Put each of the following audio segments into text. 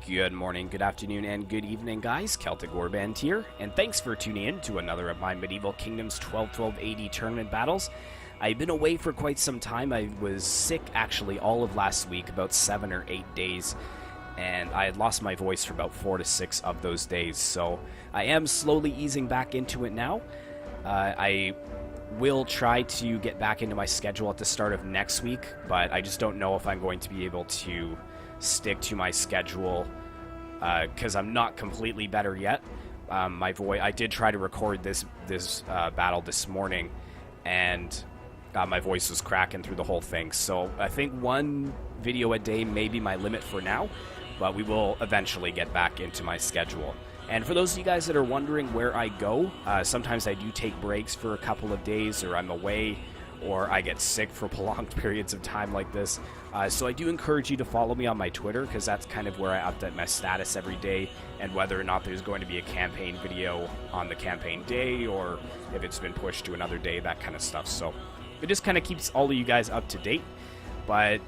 Good morning, good afternoon, and good evening, guys. Celtic Warband here, and thanks for tuning in to another of my Medieval Kingdoms 12-12 AD tournament battles. I've been away for quite some time. I was sick, actually, all of last week, about 7 or 8 days, and I had lost my voice for about 4 to 6 of those days, so I am slowly easing back into it now. I will try to get back into my schedule at the start of next week, but I just don't know if I'm going to be able to stick to my schedule because I'm not completely better yet. I did try to record this battle this morning, and my voice was cracking through the whole thing. So I think one video a day may be my limit for now, but we will eventually get back into my schedule. And for those of you guys that are wondering where I go, sometimes I do take breaks for a couple of days, or I'm away, or I get sick for prolonged periods of time like this. So I do encourage you to follow me on my Twitter, because that's kind of where I update my status every day, and whether or not there's going to be a campaign video on the campaign day, or if it's been pushed to another day, that kind of stuff. So it just kind of keeps all of you guys up to date. But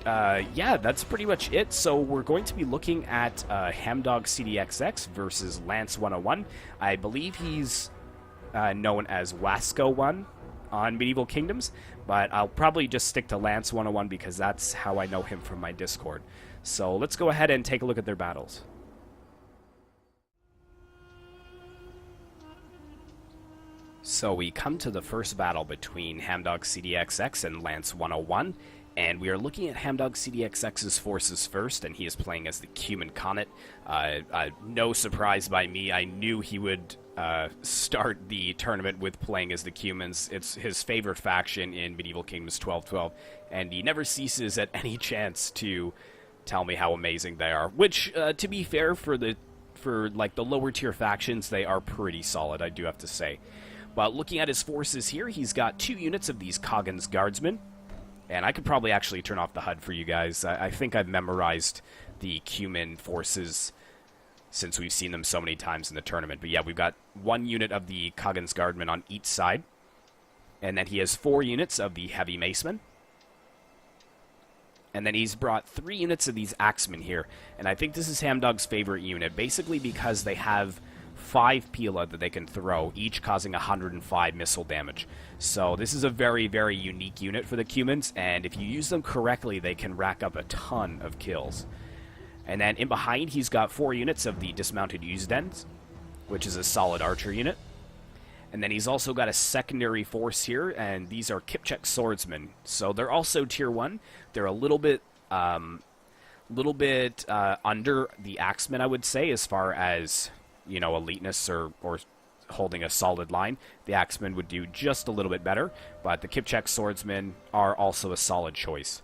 yeah, that's pretty much it. So we're going to be looking at HAMDOGCDXX versus LANSE101. I believe he's known as Wasco1 on Medieval Kingdoms, but I'll probably just stick to LANSE101 because that's how I know him from my Discord. So let's go ahead and take a look at their battles. So we come to the first battle between HAMDOGCDXX and LANSE101, and we are looking at HAMDOGCDXX's forces first, and he is playing as the Cuman Comet. No surprise by me, I knew he would start the tournament with playing as the Cumans. It's his favorite faction in Medieval Kingdoms 12-12, and he never ceases at any chance to tell me how amazing they are. Which, to be fair, for the lower tier factions, they are pretty solid, I do have to say. But looking at his forces here, he's got 2 units of these Coggins Guardsmen. And I could probably actually turn off the HUD for you guys. I think I've memorized the Cuman forces since we've seen them so many times in the tournament. But yeah, we've got 1 unit of the Coggins Guardmen on each side. And then he has 4 units of the Heavy Macemen. And then he's brought 3 units of these Axemen here. And I think this is HAMDOG's favorite unit, basically because they have 5 Pila that they can throw, each causing 105 missile damage. So this is a very, very unique unit for the Cumans, and if you use them correctly, they can rack up a ton of kills. And then in behind, he's got 4 units of the Dismounted Uzdens, which is a solid archer unit. And then he's also got a secondary force here, and these are Kipchak Swordsmen. So they're also tier 1. They're a little bit under the Axemen, I would say, as far as, you know, eliteness or holding a solid line. The Axemen would do just a little bit better, but the Kipchak Swordsmen are also a solid choice.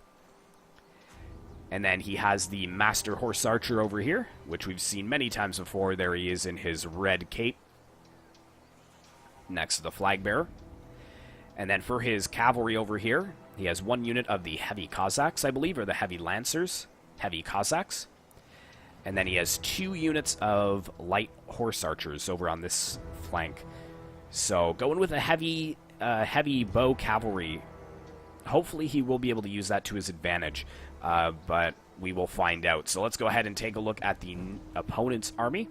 And then he has the Master Horse Archer over here, which we've seen many times before. There he is in his red cape, next to the Flag Bearer. And then for his cavalry over here, he has 1 unit of the Heavy Cossacks, I believe, or the Heavy Lancers, Heavy Cossacks. And then he has 2 units of light horse archers over on this flank. So going with a heavy bow cavalry, hopefully he will be able to use that to his advantage. But we will find out. So let's go ahead and take a look at the opponent's army.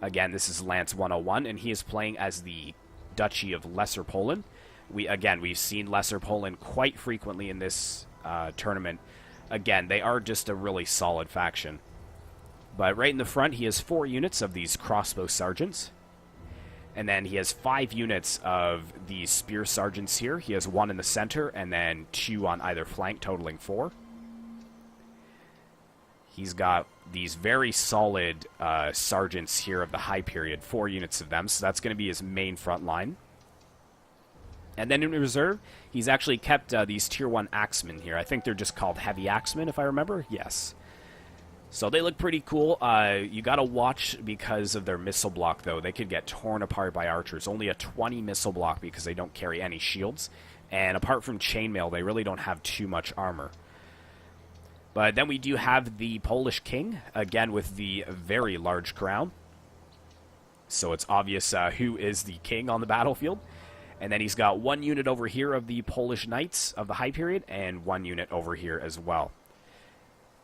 Again, this is LANSE101, and he is playing as the Duchy of Lesser Poland. We've seen Lesser Poland quite frequently in this tournament. Again, they are just a really solid faction. But right in the front, he has 4 units of these crossbow sergeants. And then he has 5 units of these spear sergeants here. He has 1 in the center, and then 2 on either flank, totaling 4. He's got these very solid sergeants here of the High Period, 4 units of them, so that's going to be his main front line. And then in reserve, he's actually kept these Tier 1 Axemen here. I think they're just called Heavy Axemen, if I remember. Yes. So they look pretty cool. You gotta watch because of their missile block, though. They could get torn apart by archers. Only a 20 missile block because they don't carry any shields. And apart from chainmail, they really don't have too much armor. But then we do have the Polish king, again with the very large crown. So it's obvious who is the king on the battlefield. And then he's got 1 unit over here of the Polish Knights of the High Period, and 1 unit over here as well.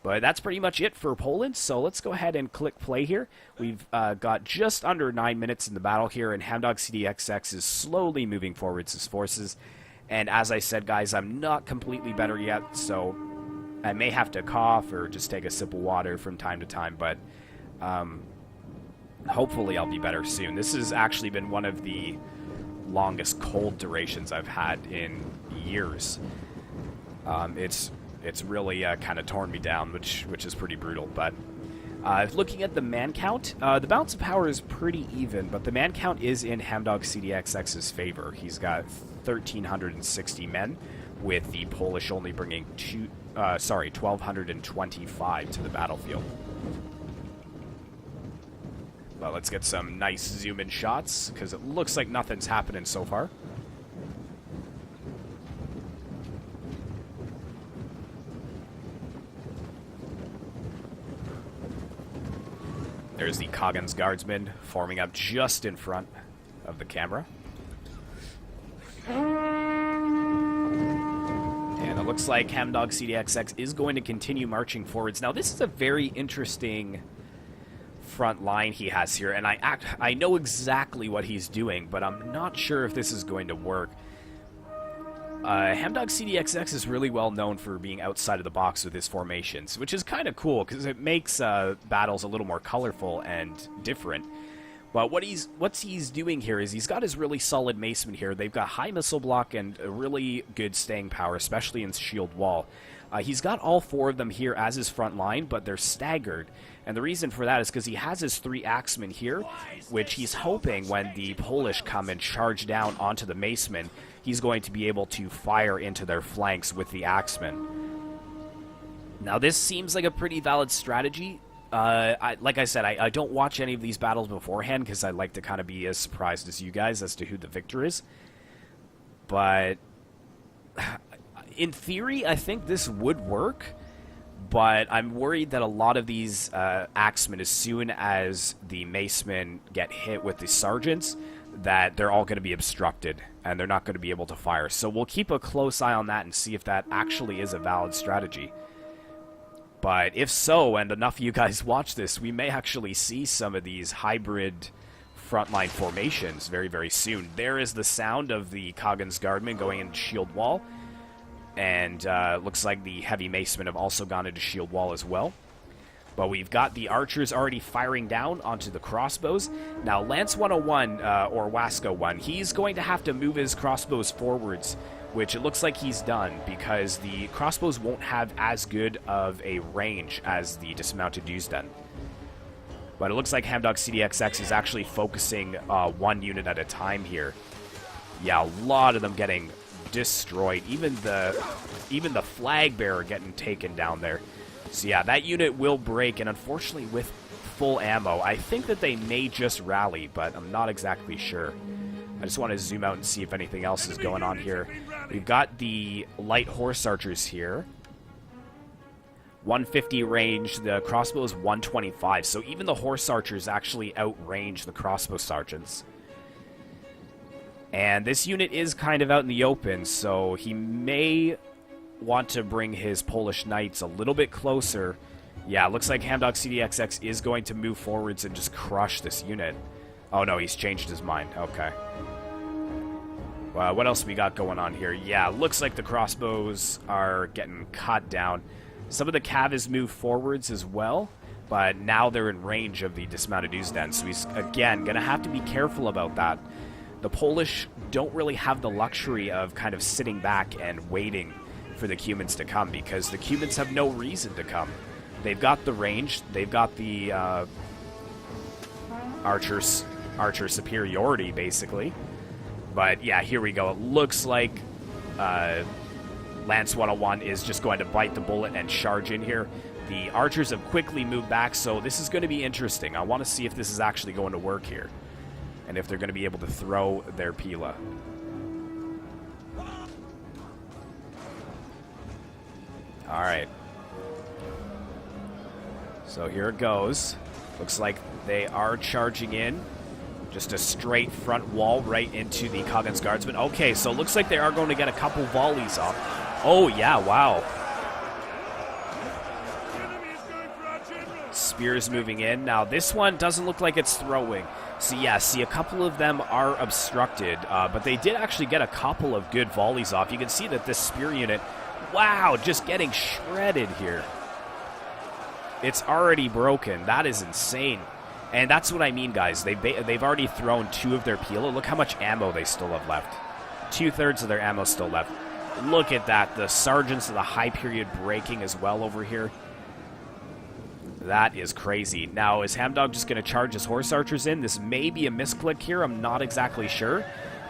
But that's pretty much it for Poland, so let's go ahead and click play here. We've got just under 9 minutes in the battle here, and HAMDOGCDXX is slowly moving forwards his forces. And as I said, guys, I'm not completely better yet, so I may have to cough or just take a sip of water from time to time, but hopefully I'll be better soon. This has actually been one of the longest cold durations I've had in years. It's really kind of torn me down, which is pretty brutal. But looking at the man count, the balance of power is pretty even, but the man count is in HAMDOGCDXX's favor. He's got 1,360 men, with the Polish only bringing 1,225 to the battlefield. Well, let's get some nice zoom-in shots, because it looks like nothing's happening so far. There's the Kagan's Guardsmen forming up just in front of the camera. And it looks like HAMDOGCDXX is going to continue marching forwards. Now, this is a very interesting front line he has here, and I know exactly what he's doing, but I'm not sure if this is going to work. HAMDOGCDXX is really well known for being outside of the box with his formations, which is kind of cool because it makes battles a little more colorful and different. But what he's doing here is he's got his really solid macemen here. They've got high missile block and a really good staying power, especially in shield wall. He's got all 4 of them here as his front line, but they're staggered. And the reason for that is because he has his 3 axemen here, which he's hoping when the Polish come and charge down onto the macemen, he's going to be able to fire into their flanks with the axemen. Now, this seems like a pretty valid strategy. Like I said, I don't watch any of these battles beforehand because I like to kind of be as surprised as you guys as to who the victor is. But in theory, I think this would work. But I'm worried that a lot of these axemen, as soon as the macemen get hit with the sergeants, that they're all going to be obstructed and they're not going to be able to fire. So we'll keep a close eye on that and see if that actually is a valid strategy. But if so, and enough of you guys watch this, we may actually see some of these hybrid frontline formations very, very soon. There is the sound of the Kagan's Guardmen going into shield wall. And looks like the heavy macemen have also gone into shield wall as well. But we've got the archers already firing down onto the crossbows. Now, LANSE101, or Wasco 1, he's going to have to move his crossbows forwards, which it looks like he's done, because the crossbows won't have as good of a range as the dismounted Dusden. But it looks like HAMDOGCDXX is actually focusing 1 unit at a time here. Yeah, a lot of them getting destroyed. Even the flag bearer getting taken down there. So yeah, that unit will break, and unfortunately with full ammo, I think that they may just rally, but I'm not exactly sure. I just want to zoom out and see if anything else is going on here. We've got the light horse archers here. 150 range, the crossbow is 125, so even the horse archers actually outrange the crossbow sergeants. And this unit is kind of out in the open, so he may want to bring his Polish knights a little bit closer. Yeah, it looks like HAMDOGCDXX is going to move forwards and just crush this unit. Oh no, he's changed his mind. Okay. Well, what else we got going on here? Yeah, looks like the crossbows are getting cut down. Some of the cav has moved forwards as well, but now they're in range of the dismounted Dusden, so he's, again, going to have to be careful about that. The Polish don't really have the luxury of kind of sitting back and waiting for the Cumans to come, because the Cumans have no reason to come. They've got the range, they've got the archer superiority, basically. But yeah, here we go. It looks like LANSE101 is just going to bite the bullet and charge in here. The archers have quickly moved back, so this is going to be interesting. I want to see if this is actually going to work here, and if they're going to be able to throw their Pila. Alright. So here it goes. Looks like they are charging in. Just a straight front wall right into the Kagan's Guardsmen. Okay, so it looks like they are going to get a couple volleys off. Oh, yeah, wow. Spears moving in. Now, this one doesn't look like it's throwing. So, yeah, see, a couple of them are obstructed, but they did actually get a couple of good volleys off. You can see that this spear unit, wow, just getting shredded here. It's already broken. That is insane. And that's what I mean, guys. They've already thrown 2 of their peel. Look how much ammo they still have left. 2/3 of their ammo still left. Look at that. The sergeants of the high period breaking as well over here. That is crazy. Now, is Hamdog just going to charge his horse archers in? This may be a misclick here. I'm not exactly sure.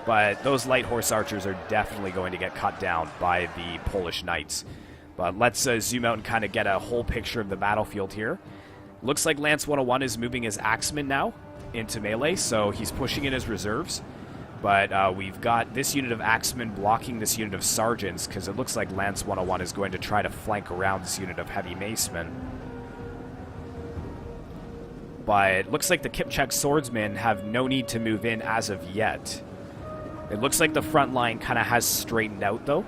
But those light horse archers are definitely going to get cut down by the Polish knights. But let's zoom out and kind of get a whole picture of the battlefield here. Looks like LANSE101 is moving his axemen now into melee, so he's pushing in his reserves. But we've got this unit of axemen blocking this unit of sergeants, because it looks like LANSE101 is going to try to flank around this unit of heavy macemen. But it looks like the Kipchak swordsmen have no need to move in as of yet. It looks like the front line kind of has straightened out, though.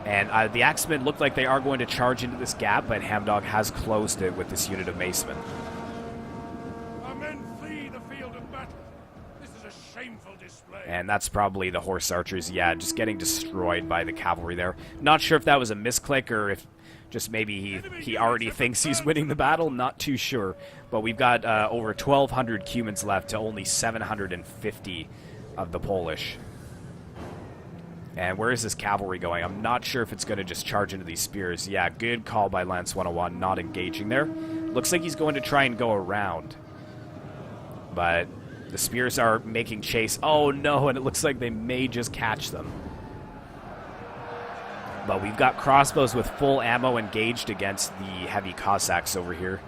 And the axemen look like they are going to charge into this gap, but Hamdog has closed it with this unit of macemen. Our men flee the field of battle. This is a shameful display. And that's probably the horse archers, yeah, just getting destroyed by the cavalry there. Not sure if that was a misclick or if just maybe he already thinks he's winning the battle, not too sure. But we've got over 1,200 Cumans left to only 750 of the Polish. And where is this cavalry going? I'm not sure if it's going to just charge into these spears. Yeah, good call by LANSE101, not engaging there. Looks like he's going to try and go around. But the spears are making chase. Oh, no, and it looks like they may just catch them. But we've got crossbows with full ammo engaged against the heavy Cossacks over here.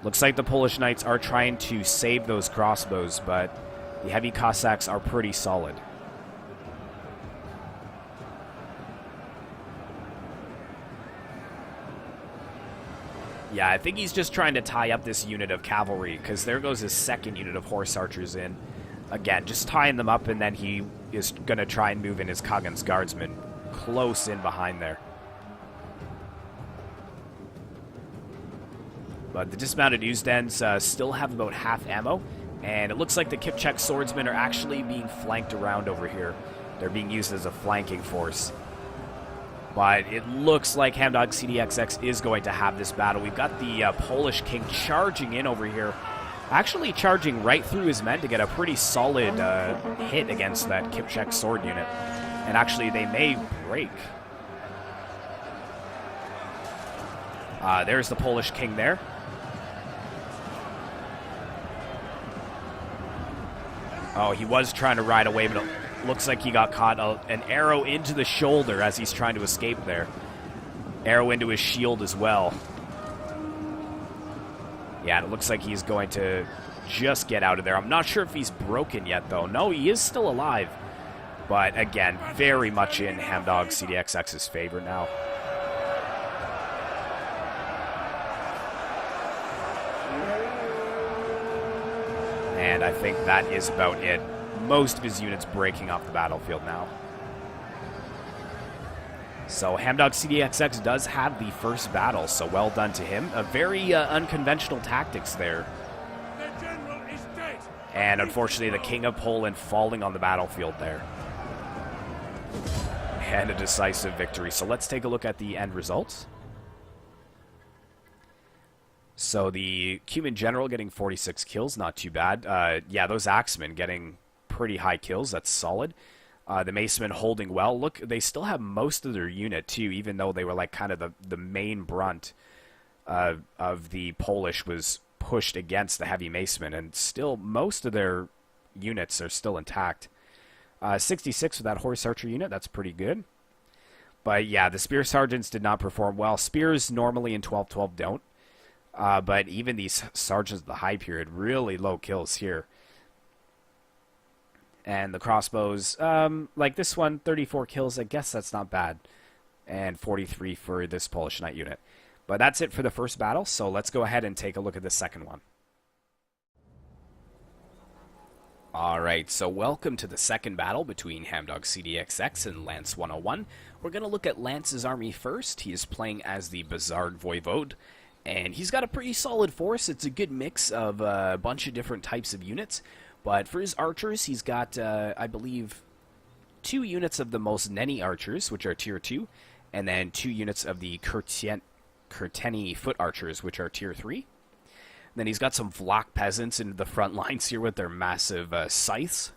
Looks like the Polish knights are trying to save those crossbows, but the heavy Cossacks are pretty solid. Yeah, I think he's just trying to tie up this unit of cavalry, because there goes his second unit of horse archers in. Again, just tying them up, and then he is going to try and move in his Kagan's guardsmen close in behind there. But the dismounted Uzdens still have about half ammo, and it looks like the Kipchak swordsmen are actually being flanked around over here. They're being used as a flanking force. But it looks like HAMDOGCDXX is going to have this battle. We've got the Polish king charging in over here. Actually charging right through his men to get a pretty solid hit against that Kipchak sword unit. And actually, they may break. There's the Polish king there. Oh, he was trying to ride away, but it looks like he got caught. An arrow into the shoulder as he's trying to escape there. Arrow into his shield as well. Yeah, and it looks like he's going to just get out of there. I'm not sure if he's broken yet, though. No, he is still alive. But, again, very much in HAMDOGCDXX's favor now. And I think that is about it. Most of his units breaking off the battlefield now. So HAMDOGCDXX does have the first battle, so well done to him. A very unconventional tactics there. Their general is dead. And unfortunately, the King of Poland falling on the battlefield there. And a decisive victory. So let's take a look at the end results. So the Cuman general getting 46 kills, not too bad. Yeah, those axemen getting pretty high kills, that's solid. The macemen holding well. Look, they still have most of their unit too, even though they were like kind of the main brunt of the Polish was pushed against the heavy macemen, and still most of their units are still intact. 66 for that horse archer unit, that's pretty good. But yeah, the spear sergeants did not perform well. Spears normally in 12-12 don't. But even these sergeants of the high period, really low kills here. And the crossbows, like this one, 34 kills. I guess that's not bad. And 43 for this Polish knight unit. But that's it for the first battle, so let's go ahead and take a look at the second one. Alright, so welcome to the second battle between HAMDOGCDXX and LANSE101. We're going to look at Lance's army first. He is playing as the Bazard Voivode. And he's got a pretty solid force. It's a good mix of a bunch of different types of units. But for his archers, he's got, I believe, 2 units of the most Nenni archers, which are tier 2, and then 2 units of the Curteni foot archers, which are tier 3. Then he's got some Vlach peasants in the front lines here with their massive scythes.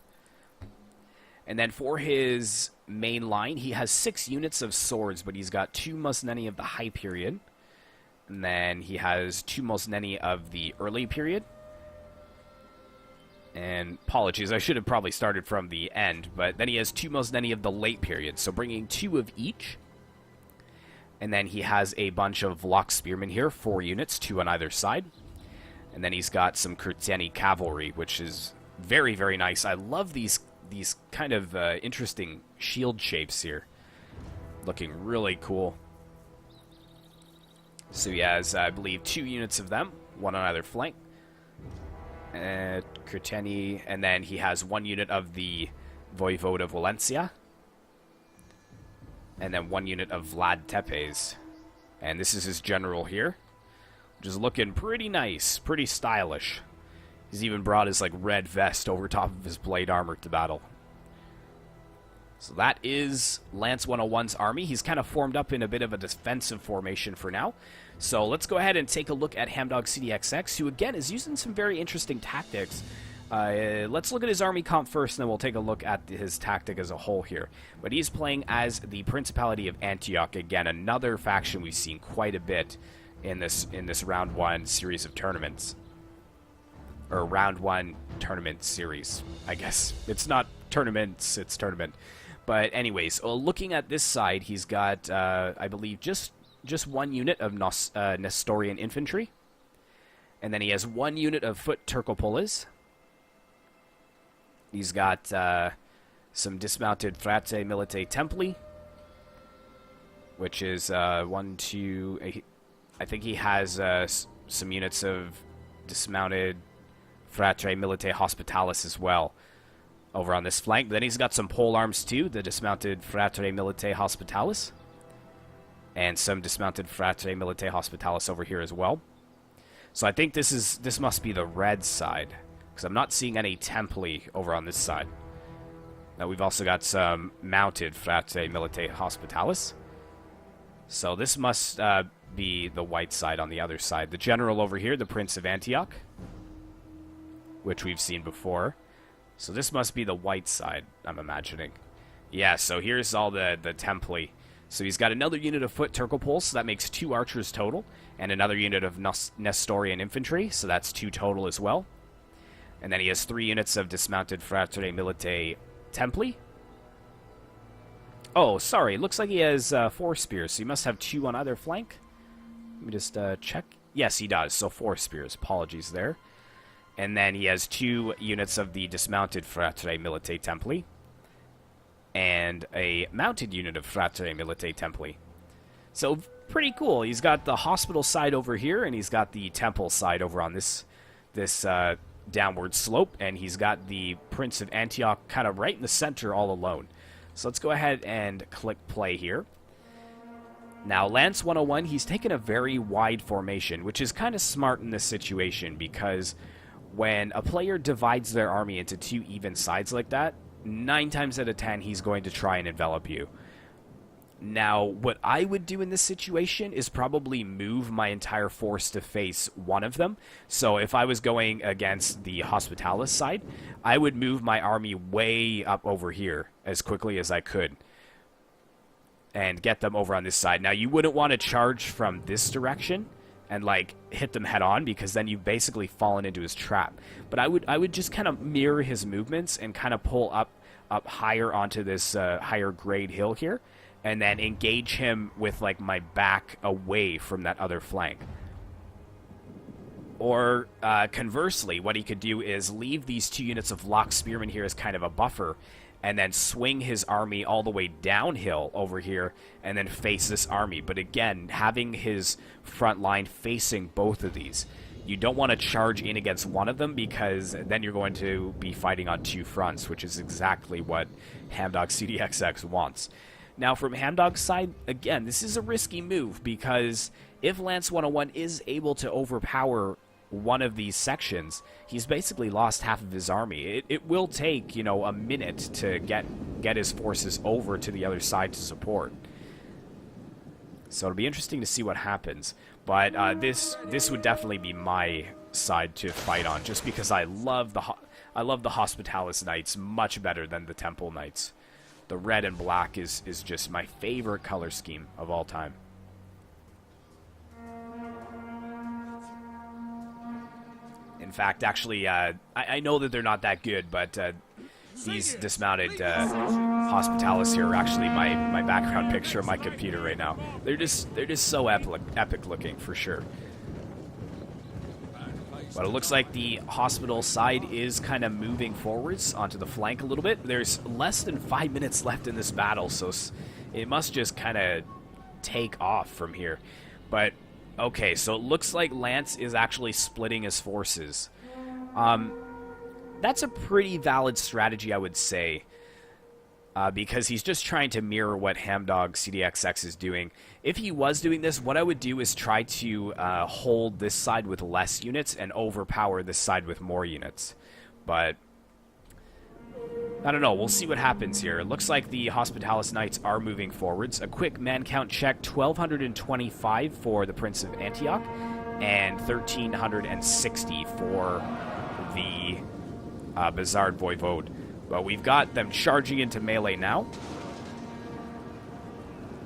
And then for his main line, he has 6 units of swords, but he's got 2 Mosneni of the high period. And then he has 2 Mosneni of the early period. And apologies, I should have probably started from the end, but then he has 2 Mosneni of the late period, so bringing 2 of each. And then he has a bunch of Vlach spearmen here, 4 units, 2 on either side. And then he's got some Curteni cavalry, which is very, very nice. I love these kind of interesting shield shapes here. Looking really cool. So he has, I believe, 2 units of them, 1 on either flank. Curteni, and then he has 1 unit of the Voivode of Valencia. And then 1 unit of Vlad Tepes. And this is his general here, which is looking pretty nice, pretty stylish. He's even brought his like red vest over top of his blade armor to battle. So that is LANSE101's army. He's kind of formed up in a bit of a defensive formation for now. So let's go ahead and take a look at HAMDOGCDXX, who again is using some very interesting tactics. Let's look at his army comp first, and then we'll take a look at his tactic as a whole here. But he's playing as the Principality of Antioch. Again, another faction we've seen quite a bit in this round 1 series of tournaments. Or round 1 tournament series, I guess. It's not tournaments, it's tournament. But anyways, looking at this side, he's got, I believe, just 1 unit of Nestorian infantry. And then he has 1 unit of foot Turcopoles. He's got some dismounted Frate Milite Templi, which is 1, 2... I think he has some units of dismounted Fratre Milite Hospitalis as well over on this flank. But then he's got some pole arms too, the dismounted Fratre Milite Hospitalis. And some dismounted Fratre Milite Hospitalis over here as well. So I think this must be the red side, because I'm not seeing any Templi over on this side. Now we've also got some mounted Fratre Milite Hospitalis. So this must be the white side on the other side. The general over here, the Prince of Antioch, which we've seen before. So this must be the white side, I'm imagining. Yeah, so here's all the Templi. So he's got another unit of foot Turcopoles, so that makes 2 archers total, and another unit of Nestorian infantry, so that's 2 total as well. And then he has 3 units of dismounted Fratre Milite Templi. Oh, sorry, looks like he has 4 spears, so he must have 2 on either flank. Let me just check. Yes, he does, so 4 spears. Apologies there. And then he has 2 units of the dismounted Fratre Milite Templi. And a mounted unit of Fratre Milite Templi. So, pretty cool. He's got the hospital side over here, and he's got the temple side over on this downward slope. And he's got the Prince of Antioch kind of right in the center all alone. So let's go ahead and click play here. Now, LANSE101, he's taken a very wide formation, which is kind of smart in this situation, because when a player divides their army into 2 even sides like that, 9 times out of 10, he's going to try and envelop you. Now, what I would do in this situation is probably move my entire force to face one of them. So if I was going against the Hospitalis side, I would move my army way up over here as quickly as I could and get them over on this side. Now, you wouldn't want to charge from this direction and like hit them head on, because then you've basically fallen into his trap. But I would just kind of mirror his movements and kind of pull up higher onto this higher grade hill here, and then engage him with like my back away from that other flank. Or conversely, what he could do is leave these 2 units of Vlach spearmen here as kind of a buffer, and then swing his army all the way downhill over here, and then face this army. But again, having his front line facing both of these. You don't want to charge in against one of them, because then you're going to be fighting on 2 fronts, which is exactly what HAMDOGCDXX wants. Now, from Hamdog's side, again, this is a risky move because if LANSE101 is able to overpower one of these sections, he's basically lost half of his army. It will take, you know, a minute to get his forces over to the other side to support. So it'll be interesting to see what happens. But this would definitely be my side to fight on, just because I love the Hospitalis Knights much better than the Temple Knights. The red and black is just my favorite color scheme of all time. In fact, actually, I know that they're not that good, but these dismounted Hospitalis here are actually my background picture of my computer right now. They're just so epic looking, for sure. But it looks like the hospital side is kind of moving forwards onto the flank a little bit. There's less than 5 minutes left in this battle, so it must just kind of take off from here. But okay, so it looks like Lance is actually splitting his forces. That's a pretty valid strategy, I would say, because he's just trying to mirror what HAMDOGCDXX is doing. If he was doing this, what I would do is try to hold this side with less units and overpower this side with more units. But I don't know. We'll see what happens here. It looks like the Hospitalis Knights are moving forwards. A quick man count check, 1,225 for the Prince of Antioch, and 1,360 for the Bizarre Voivode. But we've got them charging into melee now.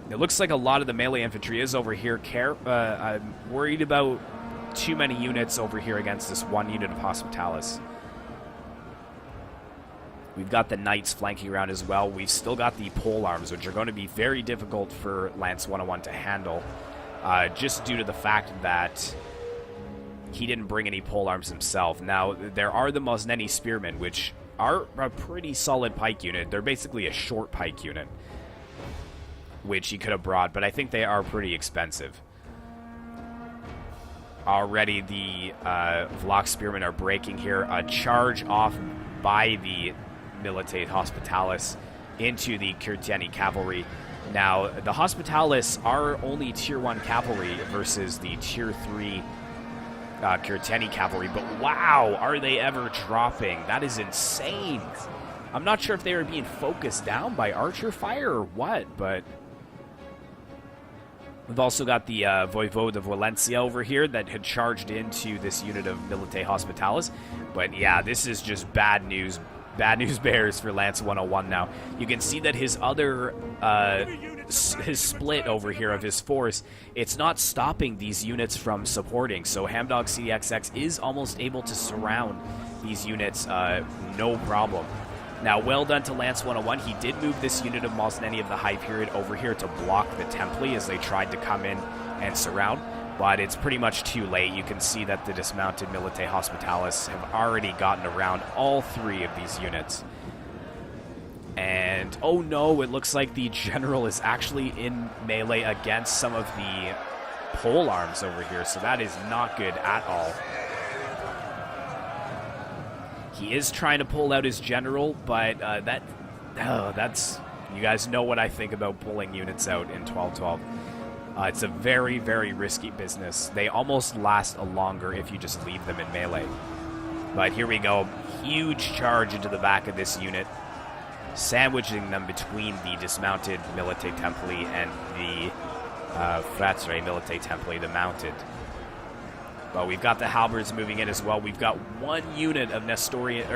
It looks like a lot of the melee infantry is over here. I'm worried about too many units over here against this one unit of Hospitalis. We've got the Knights flanking around as well. We've still got the pole arms, which are going to be very difficult for LANSE101 to handle, just due to the fact that he didn't bring any pole arms himself. Now, there are the Mosneni Spearmen, which are a pretty solid pike unit. They're basically a short pike unit, which he could have brought, but I think they are pretty expensive. Already, the Vlock Spearmen are breaking here. A charge off by the Militate Hospitalis into the Curtiani Cavalry. Now, the Hospitalis are only Tier 1 Cavalry versus the Tier 3 Curtiani Cavalry, but wow, are they ever dropping? That is insane. I'm not sure if they were being focused down by archer fire or what, but we've also got the Voivode of Valencia over here that had charged into this unit of Milite Hospitalis. But yeah, this is just bad news. Bad news bears for LANSE101 now. You can see that his other, his split over here of his force, it's not stopping these units from supporting. So HAMDOGCDXX is almost able to surround these units, no problem. Now, well done to LANSE101. He did move this unit of Mosneni of the High Period over here to block the Templi as they tried to come in and surround. But it's pretty much too late. You can see that the dismounted Milite Hospitalis have already gotten around all three of these units. And, oh no, it looks like the general is actually in melee against some of the pole arms over here. So that is not good at all. He is trying to pull out his general, but that's... You guys know what I think about pulling units out in 12-12. It's a very, very risky business. They almost last longer if you just leave them in melee. But here we go. Huge charge into the back of this unit, sandwiching them between the dismounted Milite Templi and the Fratre Milite Templi, the mounted. But we've got the halberds moving in as well. We've got one unit of Nestorian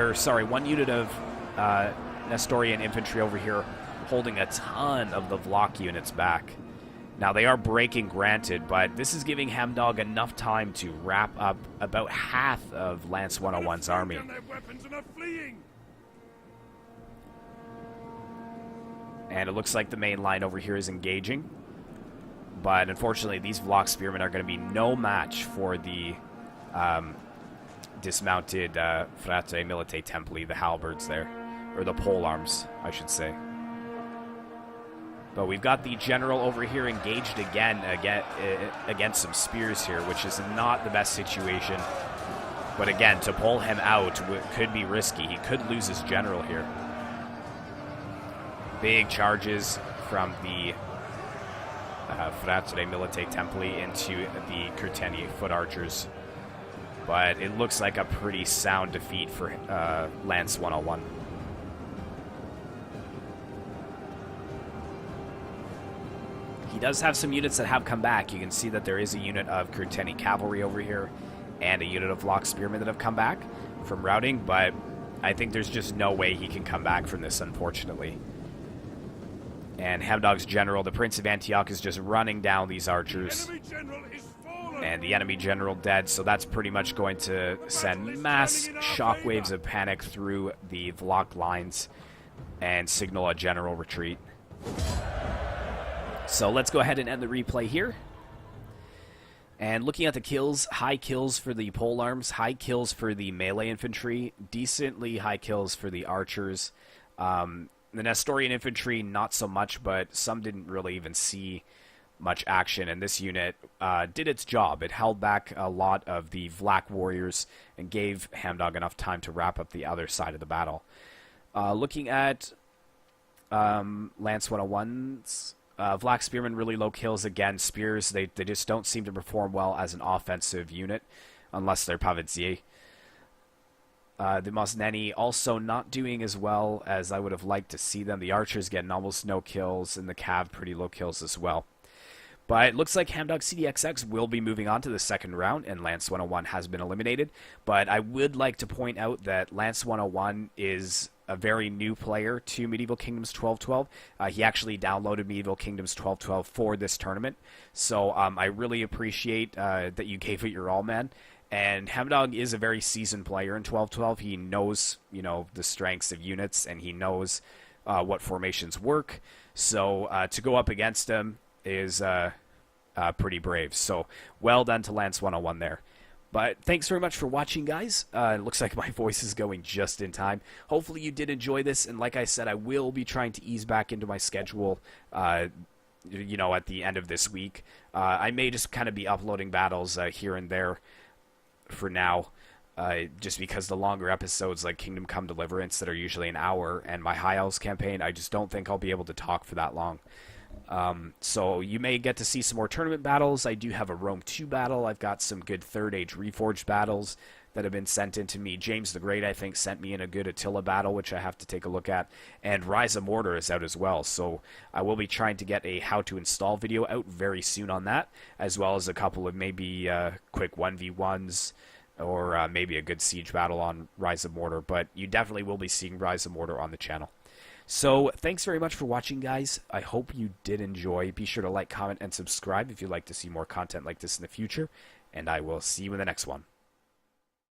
infantry over here holding a ton of the Vlock units back. Now, they are breaking, granted, but this is giving HAMDOG enough time to wrap up about half of LANSE101's army. And it looks like the main line over here is engaging. But unfortunately, these Vlock Spearmen are going to be no match for the dismounted Frate Milite Templi, the halberds there. Or the pole arms, I should say. But we've got the general over here engaged again against some spears here, which is not the best situation. But again, to pull him out could be risky. He could lose his general here. Big charges from the Fratere Milite Templi into the Curteni foot archers. But it looks like a pretty sound defeat for LANSE101. He does have some units that have come back. You can see that there is a unit of Curteni cavalry over here and a unit of Vlock spearmen that have come back from routing, but I think there's just no way he can come back from this, unfortunately. And Hamdog's general, the Prince of Antioch, is just running down these archers. And the enemy general dead, so that's pretty much going to send mass shockwaves of panic through the Vlock lines and signal a general retreat. So let's go ahead and end the replay here. And looking at the kills, high kills for the polearms, high kills for the melee infantry, decently high kills for the archers. The Nestorian infantry, not so much, but some didn't really even see much action, and this unit did its job. It held back a lot of the Vlach warriors and gave Hamdog enough time to wrap up the other side of the battle. Looking at LANSE101's Vlach spearmen, really low kills. Again, spears, they just don't seem to perform well as an offensive unit unless they're Pavizier. The Mosneni also not doing as well as I would have liked to see them. The archers getting almost no kills, and the Cav pretty low kills as well. But it looks like HAMDOGCDXX will be moving on to the second round, and LANSE101 has been eliminated. But I would like to point out that LANSE101 is a very new player to Medieval Kingdoms 1212. He actually downloaded Medieval Kingdoms 1212 for this tournament. So I really appreciate that you gave it your all, man. And Hamdog is a very seasoned player in 1212. He knows, you know, the strengths of units, and he knows what formations work. So to go up against him is pretty brave. So well done to LANSE101 there. But thanks very much for watching, guys. It looks like my voice is going just in time. Hopefully you did enjoy this, and like I said, I will be trying to ease back into my schedule you know, at the end of this week. I may just kind of be uploading battles here and there for now, just because the longer episodes like Kingdom Come Deliverance that are usually an hour, and my High Elves campaign, I just don't think I'll be able to talk for that long. So you may get to see some more tournament battles. I do have a Rome 2 battle. I've got some good Third Age Reforged battles that have been sent in to me. James the Great, I think, sent me in a good Attila battle, which I have to take a look at. And Rise of Mortar is out as well. So I will be trying to get a how to install video out very soon on that, as well as a couple of maybe quick 1v1s, or maybe a good siege battle on Rise of Mortar. But you definitely will be seeing Rise of Mortar on the channel. So thanks very much for watching, guys. I hope you did enjoy. Be sure to like, comment, and subscribe if you'd like to see more content like this in the future. And I will see you in the next one.